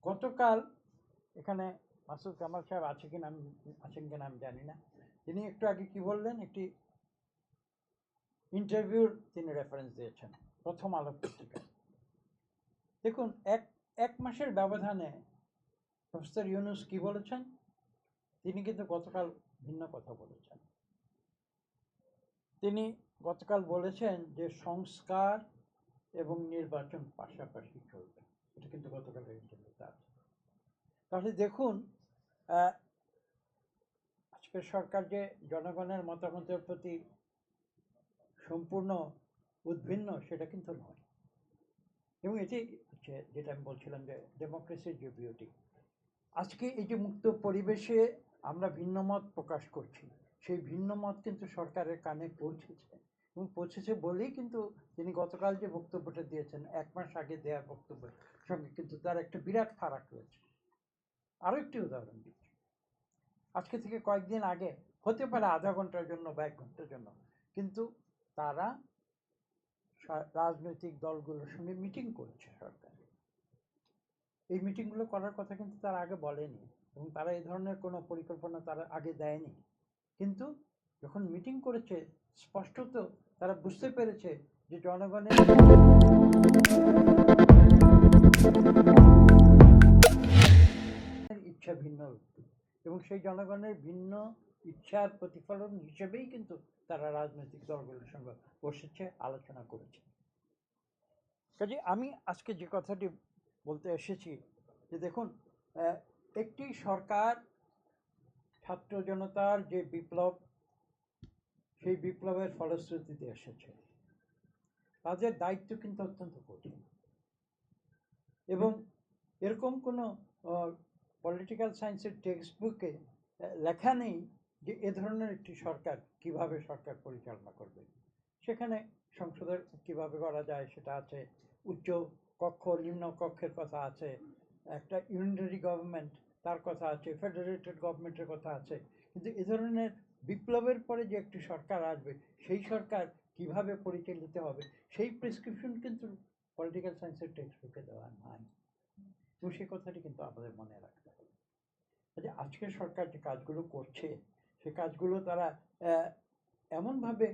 গতকাল এখানে মাসুদ কামাল সাহেব আছেন কিনা আমি জানি না, তিনি একটু আগে কি বললেন, একটি ইন্টারভিউর তিনি রেফারেন্স দিয়েছেন প্রথম আলো পত্রিকায়। দেখুন, এক মাসের ব্যবধানে প্রফেসর ইউনূস কি বলেছেন, তিনি কিন্তু গতকাল ভিন্ন কথা বলেছেন। তিনি গতকাল বলেছেন যে সংস্কার এবং নির্বাচন পাশাপাশি চলবে, এটা কিন্তু গতকালের ইন্টারভিউতে আছে। তাহলে দেখুন, আজকের সরকার যে জনগণের মতামতের প্রতি সম্পূর্ণ উদ্ভিন্ন সেটা কিন্তু নয়। এবং এটি হচ্ছে যেটা আমি বলছিলাম যে ডেমোক্রেসির যে বিউটি। আজকে এই যে মুক্ত পরিবেশে আমরা ভিন্ন মত প্রকাশ করছি, সেই ভিন্ন মত কিন্তু সরকারের কানে পৌঁছেছে, এবং পৌঁছেছে বলেই কিন্তু তিনি গতকাল যে বক্তব্যটা দিয়েছেন, 1 মাস আগে দেওয়া বক্তব্যের সঙ্গে কিন্তু তার একটা বিরাট ফারাক রয়েছে। আরও একটি উদাহরণ দিচ্ছি, আজকে থেকে কয়েকদিন আগে, হতে পারে আধা ঘন্টার জন্য বা 1 ঘন্টার জন্য, কিন্তু তারা রাজনৈতিক দলগুলোর সঙ্গে মিটিং করছে সরকার। এই মিটিংগুলো করার কথা কিন্তু তারা আগে বলেনি, এবং তারা এই ধরনের কোনো পরিকল্পনা তারা আগে দেয়নি। কিন্তু যখন মিটিং করেছে, স্পষ্টত তারা বুঝতে পেরেছে যে জনগণের ইচ্ছা ভিন্ন, এবং সেই জনগণের ভিন্ন ইচ্ছার প্রতিফলন হিসেবেই কিন্তু তারা রাজনৈতিক দলগুলোর সঙ্গে বসেছে, আলোচনা করেছে। কাজে আমি আজকে যে কথাটি বলতে এসেছি যে দেখুন, একটি সরকার ছাত্র জনতার যে বিপ্লব, সেই বিপ্লবের ফলশ্রুতিতে এসেছে, তাদের দায়িত্ব কিন্তু অত্যন্ত কঠিন। এবং এরকম কোনো পলিটিক্যাল সায়েন্সের টেক্সট বুকে লেখা নেই যে এ ধরনের একটি সরকার কিভাবে সরকার পরিচালনা করবে। সেখানে সংসদের কিভাবে করা যায় সেটা আছে, উচ্চ কক্ষ নিম্ন কক্ষের কথা আছে, একটা ইউনিটারি গভর্নমেন্ট তার কথা আছে, ফেডারেটেড গভর্নমেন্টের কথা আছে। কিন্তু এ ধরনের বিপ্লবের পরে যে একটি সরকার আসবে, সেই সরকার কিভাবে পরিচালিত হবে, সেই প্রেসক্রিপশন কিন্তু পলিটিক্যাল সায়েন্সের টেক্সট বুকে দেওয়া নাই। তো সেই কথাটি কিন্তু আমাদের মনে রাখতে হবে। আজকের সরকার যে কাজগুলো করছে, সে কাজগুলো তারা এমনভাবে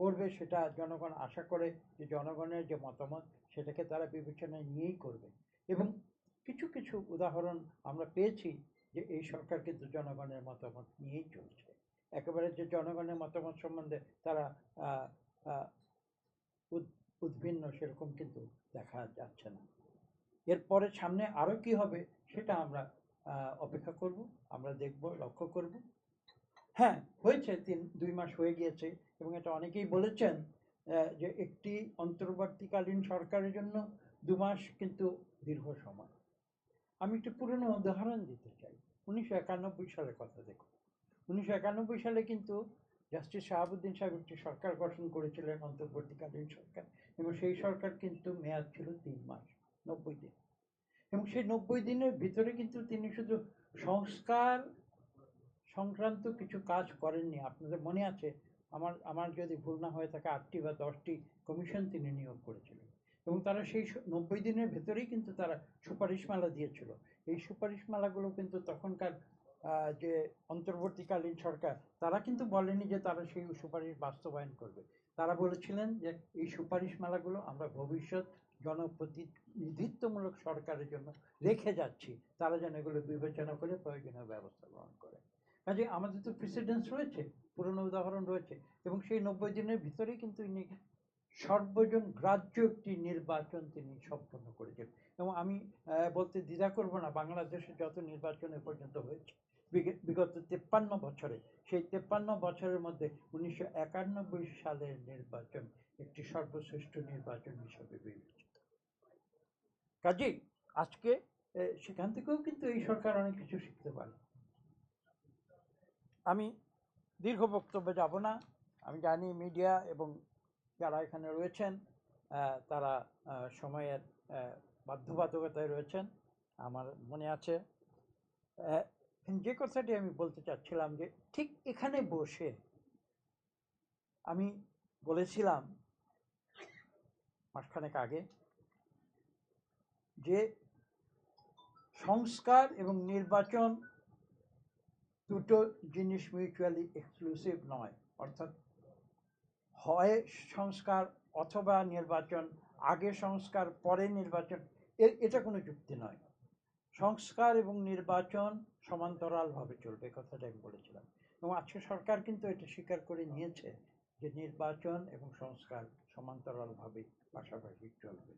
করবে সেটা জনগণ আশা করে, যে জনগণের যে মতামত সেটাকে তারা বিবেচনায় নিয়েই করবে। এবং কিছু কিছু উদাহরণ আমরা পেয়েছি যে এই সরকার কিন্তু জনগণের মতামত নিয়েই চলছে, একেবারে যে জনগণের মতামত সম্বন্ধে তারা উদ্ভিন্ন সেরকম কিন্তু দেখা যাচ্ছে না। এরপরে সামনে আরও কি হবে সেটা আমরা অপেক্ষা করব, আমরা দেখব, লক্ষ্য করব। হ্যাঁ, হয়েছে 2 মাস হয়ে গিয়েছে, এবং এটা অনেকেই বলেছেন যে একটি অন্তর্বর্তীকালীন সরকারের জন্য 2 মাস কিন্তু দীর্ঘ সময়। আমি একটু পুরনো উদাহরণ দিতে চাই। 1991 সালের কথা দেখুন। 1991 সালে কিন্তু জাস্টিস শাহাবুদ্দিন সাহেব একটি সরকার গঠন করেছিলেন, অন্তর্বর্তীকালীন সরকার, এবং সেই সরকার কিন্তু মেয়াদ ছিল 3 মাস 90 দিন। এবং সেই 90 দিনের ভিতরে কিন্তু তিনি শুধু সংস্কার সংক্রান্ত কিছু কাজ করেননি। আপনাদের মনে আছে, আমার যদি ভুল না হয়ে থাকে 8টি বা 10টি কমিশন তিনি নিয়োগ করেছিলেন, এবং তারা সেই 90 দিনের ভেতরেই কিন্তু তারা সুপারিশমালা দিয়েছিল। এই সুপারিশমালাগুলো কিন্তু তখনকার যে অন্তর্বর্তীকালীন সরকার, তারা কিন্তু বলেনি যে তারা সেই সুপারিশ বাস্তবায়ন করবে। তারা বলেছিলেন যে এই সুপারিশমালাগুলো আমরা ভবিষ্যৎ জনপ্রতিনিধিত্বমূলক সরকারের জন্য রেখে যাচ্ছি, তারা যেন এগুলো বিবেচনা করে প্রয়োজনীয় ব্যবস্থা গ্রহণ করে। কাজে আমাদের তো প্রেসিডেন্স রয়েছে, পুরনো উদাহরণ রয়েছে, এবং সেই 90 দিনের ভিতরেই কিন্তু ইনি সর্বজন গ্রাহ্য একটি নির্বাচন তিনি সম্পন্ন করেছেন। এবং আমি বলতে দ্বিধা করব না, বাংলাদেশে যত নির্বাচন এ পর্যন্ত হয়েছে বিগত 53 বছরে, সেই 53 বছরের মধ্যে 1991 সালের নির্বাচন একটি সর্বশ্রেষ্ঠ নির্বাচন হিসেবে বিবেচিত। কাজেই আজকে সেখান থেকেও কিন্তু এই সরকার অনেক কিছু শিখতে পারে। আমি দীর্ঘ বক্তব্যে যাব না। আমি জানি মিডিয়া এবং যারা এখানে রয়েছেন তারা সময়ের বাধ্যবাধকতায় রয়েছেন। আমার মনে আছে যে কথাটি আমি বলতে চাচ্ছিলাম, যে ঠিক এখানে বসে আমি বলেছিলাম মাসখানেক আগে যে সংস্কার এবং নির্বাচন দুটো জিনিস মিউচুয়ালি এক্সক্লুসিভ নয়, অর্থাৎ হয় সংস্কার অথবা নির্বাচন, আগে সংস্কার পরে নির্বাচন, এটা কোনো যুক্তি নয়। সংস্কার এবং নির্বাচন সমান্তরালভাবে চলবে, কথাটা আমি বলেছিলাম। এবং আজকে সরকার কিন্তু এটা স্বীকার করে নিয়েছে যে নির্বাচন এবং সংস্কার সমান্তরালভাবে পাশাপাশি চলবে।